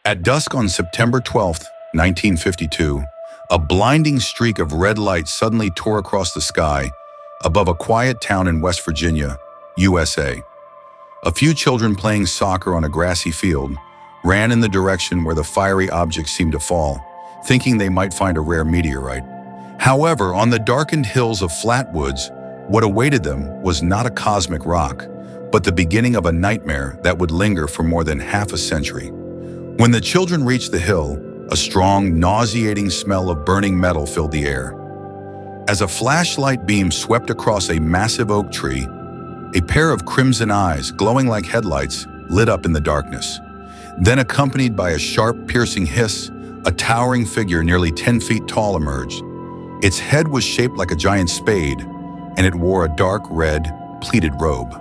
At dusk on September 12th, 1952, a blinding streak of red light suddenly tore across the sky above a quiet town in West Virginia, USA. A few children playing soccer on a grassy field ran in the direction where the fiery object seemed to fall, thinking they might find a rare meteorite. However, on the darkened hills of Flatwoods, what awaited them was not a cosmic rock, but the beginning of a nightmare that would linger for more than half a century. When the children reached the hill, a strong, nauseating smell of burning metal filled the air. As a flashlight beam swept across a massive oak tree, a pair of crimson eyes, glowing like headlights, lit up in the darkness. Then, accompanied by a sharp, piercing hiss, a towering figure nearly 10 feet tall emerged. Its head was shaped like a giant spade, and it wore a dark red, pleated robe.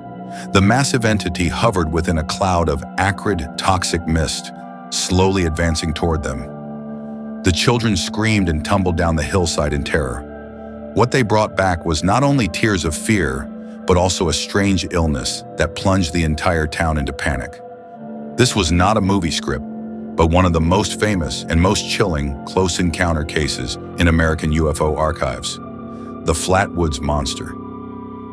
The massive entity hovered within a cloud of acrid, toxic mist, slowly advancing toward them. The children screamed and tumbled down the hillside in terror. What they brought back was not only tears of fear, but also a strange illness that plunged the entire town into panic. This was not a movie script, but one of the most famous and most chilling close encounter cases in American UFO archives, the Flatwoods Monster.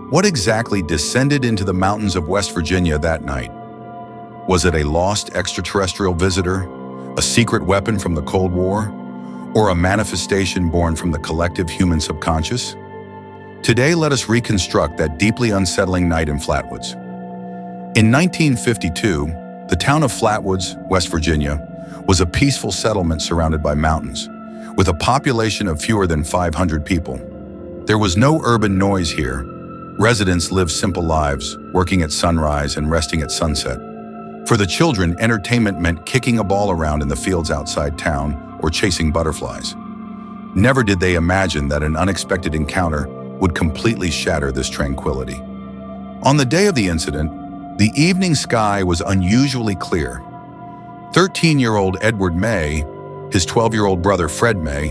What exactly descended into the mountains of West Virginia that night? Was it a lost extraterrestrial visitor, a secret weapon from the Cold War, or a manifestation born from the collective human subconscious? Today, let us reconstruct that deeply unsettling night in Flatwoods. In 1952, the town of Flatwoods, West Virginia, was a peaceful settlement surrounded by mountains, with a population of fewer than 500 people. There was no urban noise here. Residents lived simple lives, working at sunrise and resting at sunset. For the children, entertainment meant kicking a ball around in the fields outside town or chasing butterflies. Never did they imagine that an unexpected encounter would completely shatter this tranquility. On the day of the incident, the evening sky was unusually clear. 13-year-old Edward May, his 12-year-old brother Fred May,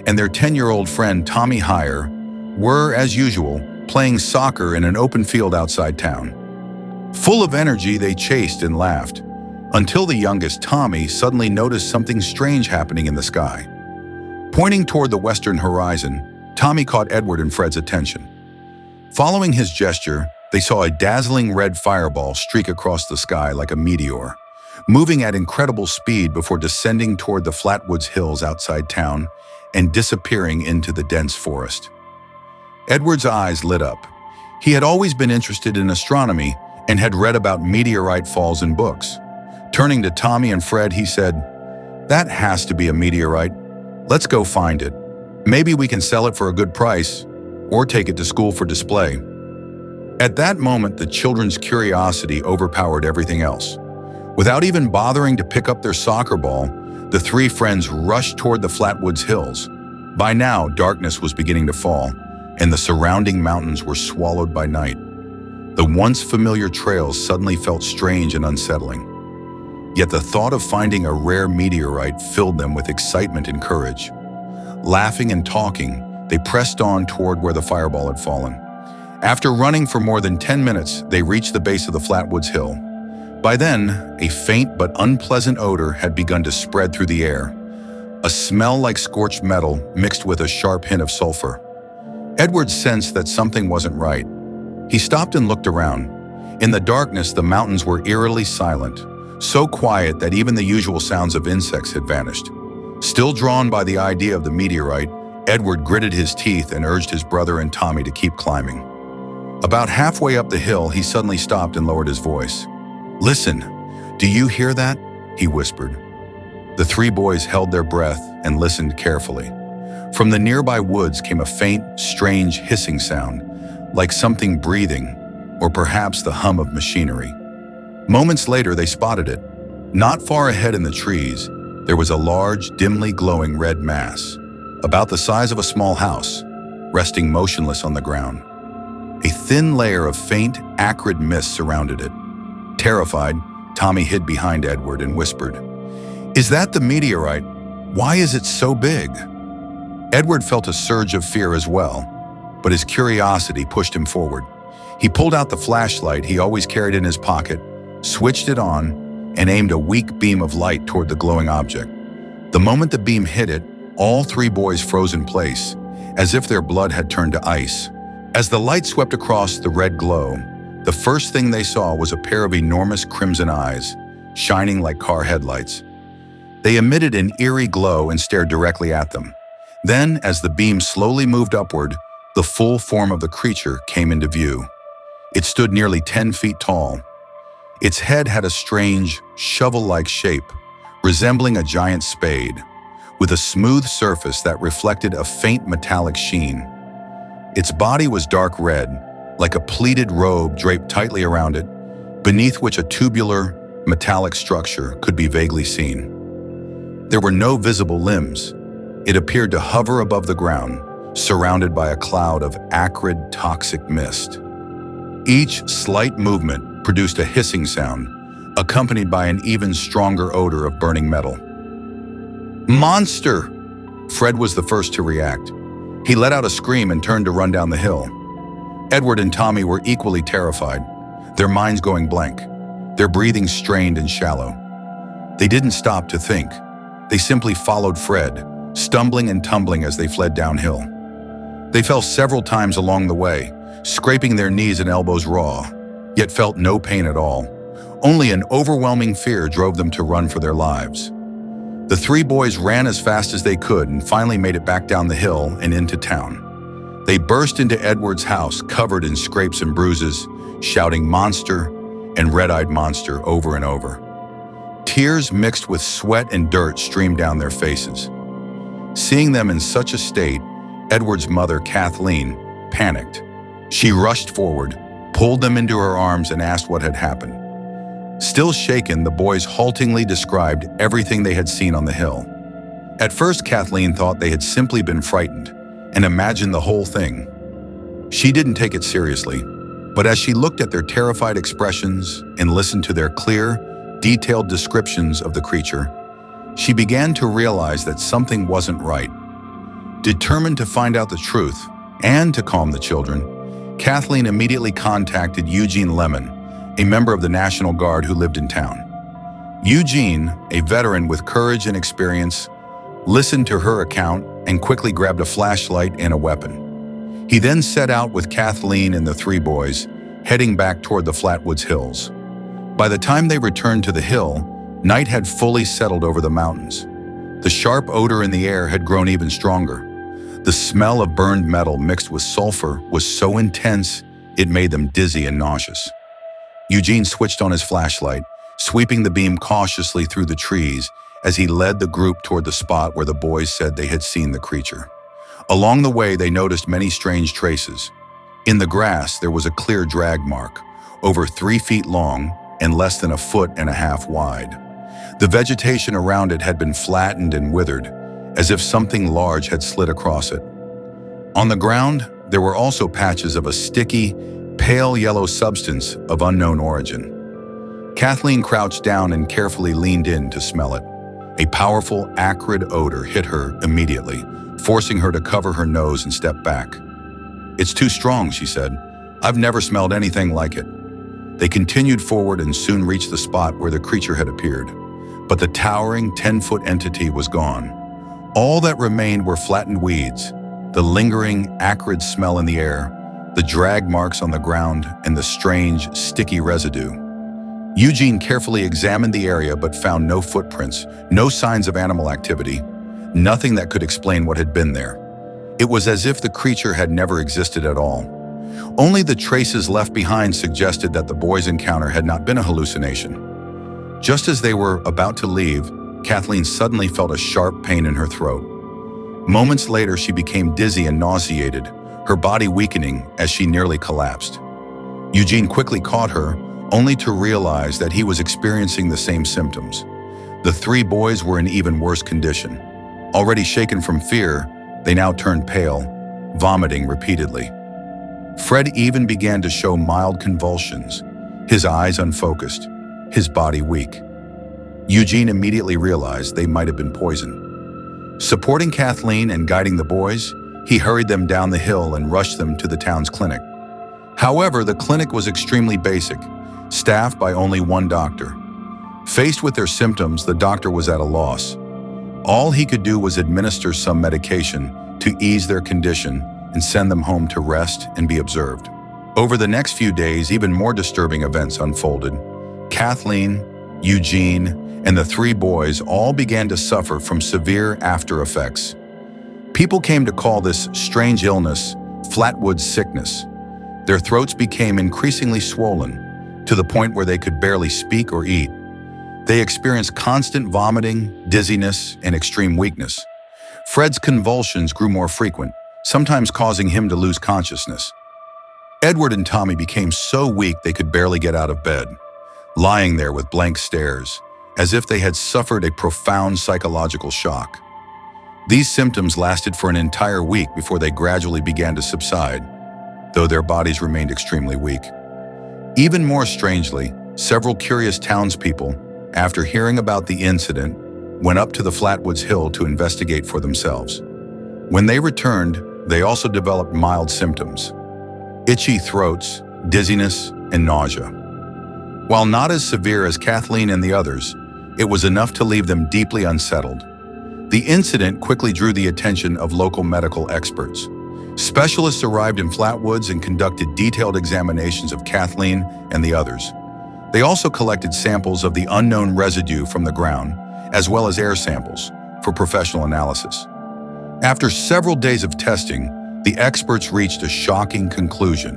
and their 10-year-old friend Tommy Heyer were, as usual, playing soccer in an open field outside town. Full of energy, they chased and laughed, until the youngest, Tommy, suddenly noticed something strange happening in the sky. Pointing toward the western horizon, Tommy caught Edward and Fred's attention. Following his gesture, they saw a dazzling red fireball streak across the sky like a meteor, moving at incredible speed before descending toward the Flatwoods Hills outside town and disappearing into the dense forest. Edward's eyes lit up. He had always been interested in astronomy and had read about meteorite falls in books. Turning to Tommy and Fred, he said, "That has to be a meteorite. Let's go find it. Maybe we can sell it for a good price, or take it to school for display." At that moment, the children's curiosity overpowered everything else. Without even bothering to pick up their soccer ball, the three friends rushed toward the Flatwoods Hills. By now, darkness was beginning to fall, and the surrounding mountains were swallowed by night. The once familiar trails suddenly felt strange and unsettling. Yet the thought of finding a rare meteorite filled them with excitement and courage. Laughing and talking, they pressed on toward where the fireball had fallen. After running for more than 10 minutes, they reached the base of the Flatwoods Hill. By then, a faint but unpleasant odor had begun to spread through the air, a smell like scorched metal mixed with a sharp hint of sulfur. Edward sensed that something wasn't right. He stopped and looked around. In the darkness, the mountains were eerily silent, so quiet that even the usual sounds of insects had vanished. Still drawn by the idea of the meteorite, Edward gritted his teeth and urged his brother and Tommy to keep climbing. About halfway up the hill, he suddenly stopped and lowered his voice. "Listen, do you hear that?" he whispered. The three boys held their breath and listened carefully. From the nearby woods came a faint, strange hissing sound, like something breathing, or perhaps the hum of machinery. Moments later, they spotted it. Not far ahead in the trees, there was a large, dimly glowing red mass, about the size of a small house, resting motionless on the ground. A thin layer of faint, acrid mist surrounded it. Terrified, Tommy hid behind Edward and whispered, "Is that the meteorite? Why is it so big?" Edward felt a surge of fear as well, but his curiosity pushed him forward. He pulled out the flashlight he always carried in his pocket, switched it on, and aimed a weak beam of light toward the glowing object. The moment the beam hit it, all three boys froze in place, as if their blood had turned to ice. As the light swept across the red glow, the first thing they saw was a pair of enormous crimson eyes, shining like car headlights. They emitted an eerie glow and stared directly at them. Then, as the beam slowly moved upward, the full form of the creature came into view. It stood nearly 10 feet tall. Its head had a strange, shovel-like shape, resembling a giant spade, with a smooth surface that reflected a faint metallic sheen. Its body was dark red, like a pleated robe draped tightly around it, beneath which a tubular, metallic structure could be vaguely seen. There were no visible limbs. It appeared to hover above the ground, surrounded by a cloud of acrid, toxic mist. Each slight movement produced a hissing sound, accompanied by an even stronger odor of burning metal. "Monster!" Fred was the first to react. He let out a scream and turned to run down the hill. Edward and Tommy were equally terrified, their minds going blank, their breathing strained and shallow. They didn't stop to think. They simply followed Fred, stumbling and tumbling as they fled downhill. They fell several times along the way, scraping their knees and elbows raw, yet felt no pain at all. Only an overwhelming fear drove them to run for their lives. The three boys ran as fast as they could and finally made it back down the hill and into town. They burst into Edward's house, covered in scrapes and bruises, shouting "Monster" and "Red-eyed monster" over and over. Tears mixed with sweat and dirt streamed down their faces. Seeing them in such a state, Edward's mother, Kathleen, panicked. She rushed forward, pulled them into her arms, and asked what had happened. Still shaken, the boys haltingly described everything they had seen on the hill. At first, Kathleen thought they had simply been frightened and imagined the whole thing. She didn't take it seriously, but as she looked at their terrified expressions and listened to their clear, detailed descriptions of the creature, she began to realize that something wasn't right. Determined to find out the truth and to calm the children, Kathleen immediately contacted Eugene Lemon, a member of the National Guard who lived in town. Eugene, a veteran with courage and experience, listened to her account and quickly grabbed a flashlight and a weapon. He then set out with Kathleen and the three boys, heading back toward the Flatwoods Hills. By the time they returned to the hill, night had fully settled over the mountains. The sharp odor in the air had grown even stronger. The smell of burned metal mixed with sulfur was so intense it made them dizzy and nauseous. Eugene switched on his flashlight, sweeping the beam cautiously through the trees as he led the group toward the spot where the boys said they had seen the creature. Along the way, they noticed many strange traces. In the grass, there was a clear drag mark, over 3 feet long and less than 1.5 feet wide. The vegetation around it had been flattened and withered, as if something large had slid across it. On the ground, there were also patches of a sticky, pale yellow substance of unknown origin. Kathleen crouched down and carefully leaned in to smell it. A powerful, acrid odor hit her immediately, forcing her to cover her nose and step back. "It's too strong," she said. "I've never smelled anything like it." They continued forward and soon reached the spot where the creature had appeared. But the towering 10-foot entity was gone. All that remained were flattened weeds, the lingering, acrid smell in the air, the drag marks on the ground, and the strange, sticky residue. Eugene carefully examined the area but found no footprints, no signs of animal activity, nothing that could explain what had been there. It was as if the creature had never existed at all. Only the traces left behind suggested that the boys' encounter had not been a hallucination. Just as they were about to leave, Kathleen suddenly felt a sharp pain in her throat. Moments later, she became dizzy and nauseated, her body weakening as she nearly collapsed. Eugene quickly caught her, only to realize that he was experiencing the same symptoms. The three boys were in even worse condition. Already shaken from fear, they now turned pale, vomiting repeatedly. Fred even began to show mild convulsions, his eyes unfocused, his body weak. Eugene immediately realized they might have been poisoned. Supporting Kathleen and guiding the boys, he hurried them down the hill and rushed them to the town's clinic. However, the clinic was extremely basic, staffed by only one doctor. Faced with their symptoms, the doctor was at a loss. All he could do was administer some medication to ease their condition and send them home to rest and be observed. Over the next few days, even more disturbing events unfolded. Kathleen, Eugene, and the three boys all began to suffer from severe after effects. People came to call this strange illness Flatwoods sickness. Their throats became increasingly swollen, to the point where they could barely speak or eat. They experienced constant vomiting, dizziness, and extreme weakness. Fred's convulsions grew more frequent, sometimes causing him to lose consciousness. Edward and Tommy became so weak they could barely get out of bed, lying there with blank stares, as if they had suffered a profound psychological shock. These symptoms lasted for an entire week before they gradually began to subside, though their bodies remained extremely weak. Even more strangely, several curious townspeople, after hearing about the incident, went up to the Flatwoods Hill to investigate for themselves. When they returned, they also developed mild symptoms: itchy throats, dizziness, and nausea. While not as severe as Kathleen and the others, it was enough to leave them deeply unsettled. The incident quickly drew the attention of local medical experts. Specialists arrived in Flatwoods and conducted detailed examinations of Kathleen and the others. They also collected samples of the unknown residue from the ground, as well as air samples, for professional analysis. After several days of testing, the experts reached a shocking conclusion.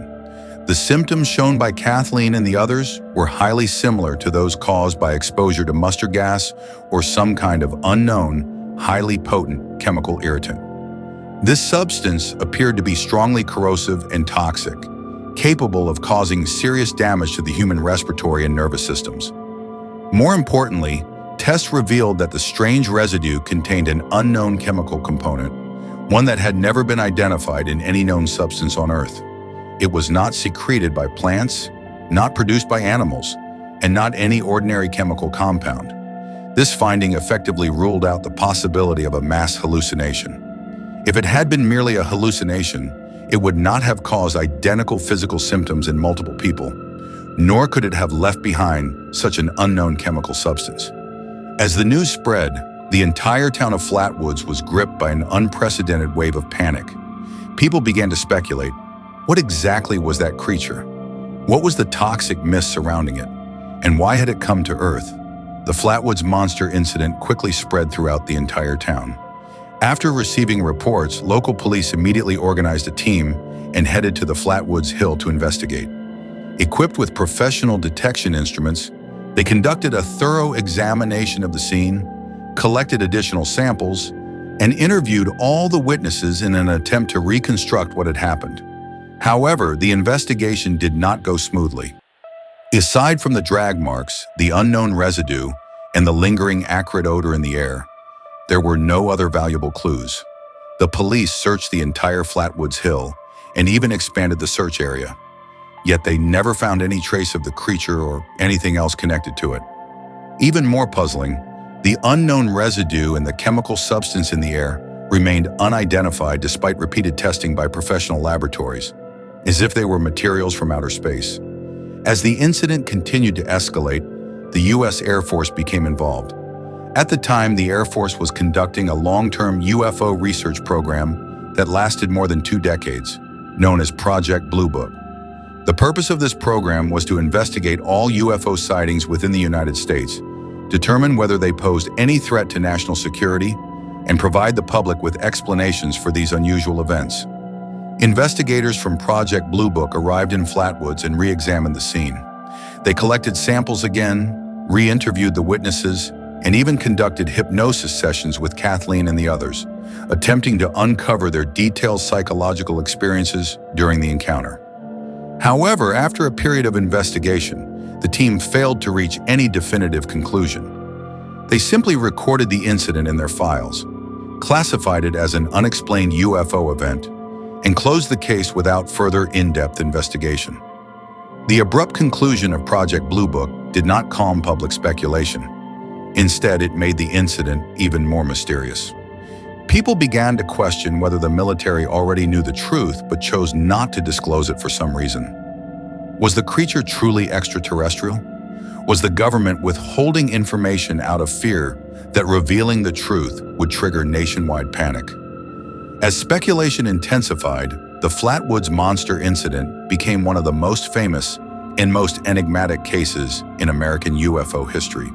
The symptoms shown by Kathleen and the others were highly similar to those caused by exposure to mustard gas or some kind of unknown, highly potent chemical irritant. This substance appeared to be strongly corrosive and toxic, capable of causing serious damage to the human respiratory and nervous systems. More importantly, tests revealed that the strange residue contained an unknown chemical component, one that had never been identified in any known substance on Earth. It was not secreted by plants, not produced by animals, and not any ordinary chemical compound. This finding effectively ruled out the possibility of a mass hallucination. If it had been merely a hallucination, it would not have caused identical physical symptoms in multiple people, nor could it have left behind such an unknown chemical substance. As the news spread, the entire town of Flatwoods was gripped by an unprecedented wave of panic. People began to speculate, what exactly was that creature? What was the toxic mist surrounding it? And why had it come to Earth? The Flatwoods monster incident quickly spread throughout the entire town. After receiving reports, local police immediately organized a team and headed to the Flatwoods Hill to investigate. Equipped with professional detection instruments, they conducted a thorough examination of the scene, collected additional samples, and interviewed all the witnesses in an attempt to reconstruct what had happened. However, the investigation did not go smoothly. Aside from the drag marks, the unknown residue, and the lingering acrid odor in the air, there were no other valuable clues. The police searched the entire Flatwoods Hill and even expanded the search area. Yet they never found any trace of the creature or anything else connected to it. Even more puzzling, the unknown residue and the chemical substance in the air remained unidentified despite repeated testing by professional laboratories, as if they were materials from outer space. As the incident continued to escalate, the U.S. Air Force became involved. At the time, the Air Force was conducting a long-term UFO research program that lasted more than 2 decades, known as Project Blue Book. The purpose of this program was to investigate all UFO sightings within the United States, determine whether they posed any threat to national security, and provide the public with explanations for these unusual events. Investigators from Project Blue Book arrived in Flatwoods and re-examined the scene. They collected samples again, re-interviewed the witnesses, and even conducted hypnosis sessions with Kathleen and the others, attempting to uncover their detailed psychological experiences during the encounter. However, after a period of investigation, the team failed to reach any definitive conclusion. They simply recorded the incident in their files, classified it as an unexplained UFO event, and closed the case without further in-depth investigation. The abrupt conclusion of Project Blue Book did not calm public speculation. Instead, it made the incident even more mysterious. People began to question whether the military already knew the truth but chose not to disclose it for some reason. Was the creature truly extraterrestrial? Was the government withholding information out of fear that revealing the truth would trigger nationwide panic? As speculation intensified, the Flatwoods monster incident became one of the most famous and most enigmatic cases in American UFO history.